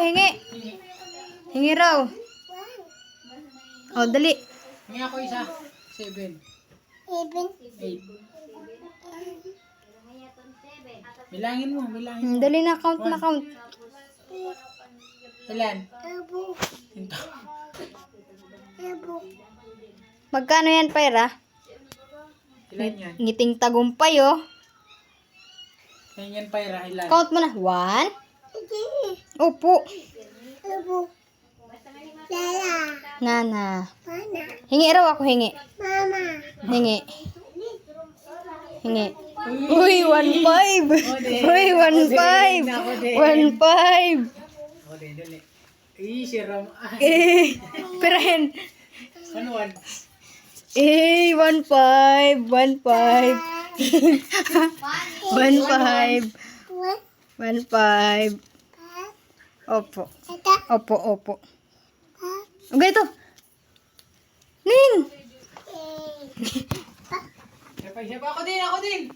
hingi. Hingi raw. O, dali. Hingi ako isa. 7. 8. Bilangin mo, bilangin mo. Dali na, count na count. Ilan? Ito. Magkano yan, Pyra? Ilan yan? Ngiting tagumpay, oh. Yan, Pyra, ilan? Count mo na. 1. Opo. Nana. Hingi raw ako, hingi. Hingi. Hingi. Uy, 1.5. Uy, 1.5. 1.5. O, dali. Si Ram. Pirahin. Ano, 1? 1.5. 1.5. 1.5. 1.5. Opo. Opo, opo. Okay, ito. Ning! Ako din, ako din.